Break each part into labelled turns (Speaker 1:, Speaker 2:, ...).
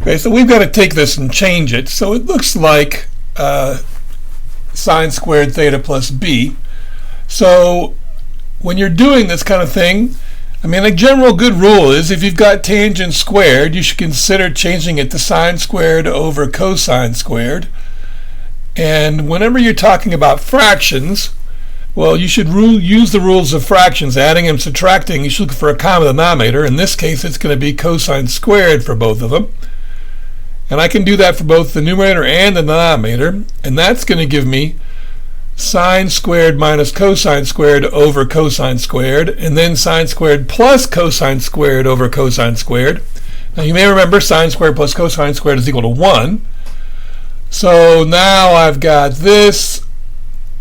Speaker 1: Okay, so we've got to take this and change it. So it looks like sine squared theta plus b. So when you're doing this kind of thing, I mean, a general good rule is if you've got tangent squared, you should consider changing it to sine squared over cosine squared. And whenever you're talking about fractions, well, you should use the rules of fractions, adding and subtracting. You should look for a common denominator. In this case, it's going to be cosine squared for both of them. And I can do that for both the numerator and the denominator. And that's going to give me sine squared minus cosine squared over cosine squared, and then sine squared plus cosine squared over cosine squared. Now you may remember sine squared plus cosine squared is equal to 1. So now I've got this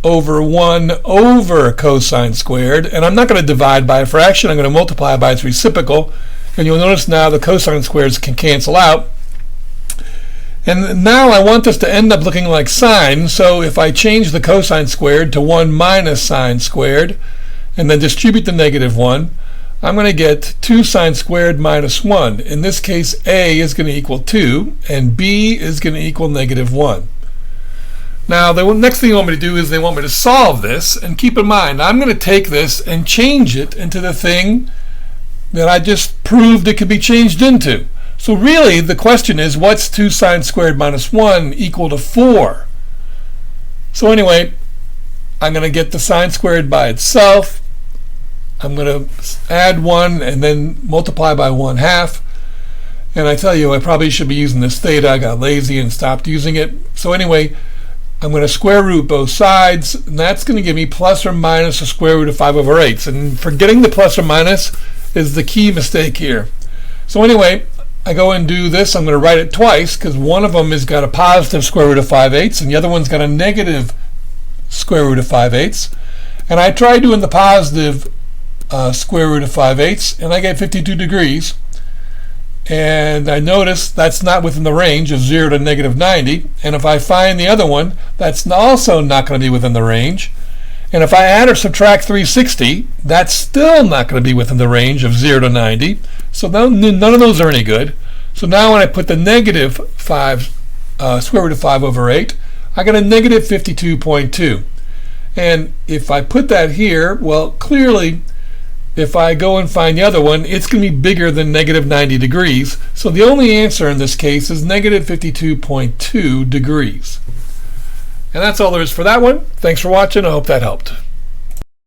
Speaker 1: over 1 over cosine squared, and I'm not going to divide by a fraction, I'm going to multiply by its reciprocal, and you'll notice now the cosine squares can cancel out. And now I want this to end up looking like sine, so if I change the cosine squared to 1 minus sine squared, and then distribute the negative 1, I'm going to get 2 sine squared minus 1. In this case, a is going to equal 2, and b is going to equal negative 1. Now, the next thing they want me to do is they want me to solve this, and keep in mind, I'm going to take this and change it into the thing that I just proved it could be changed into. So really, the question is, what's 2 sine squared minus 1 equal to 4? So anyway, I'm going to get the sine squared by itself. I'm going to add 1 and then multiply by 1/2. And I tell you, I probably should be using this theta. I got lazy and stopped using it. So anyway, I'm going to square root both sides, and that's going to give me plus or minus the square root of 5 over 8. And forgetting the plus or minus is the key mistake here. So anyway, I go and do this. I'm going to write it twice because one of them has got a positive square root of 5/8 and the other one's got a negative square root of 5/8. And I tried doing the positive square root of 5/8 and I get 52 degrees. And I notice that's not within the range of 0 to negative 90. And if I find the other one, that's also not going to be within the range. And if I add or subtract 360, that's still not going to be within the range of 0 to 90. So none of those are any good. So now when I put the negative 5 square root of 5 over 8, I get a negative 52.2. And if I put that here, well, clearly, if I go and find the other one, it's going to be bigger than negative 90 degrees. So the only answer in this case is negative 52.2 degrees. And that's all there is for that one. Thanks for watching. I hope that helped.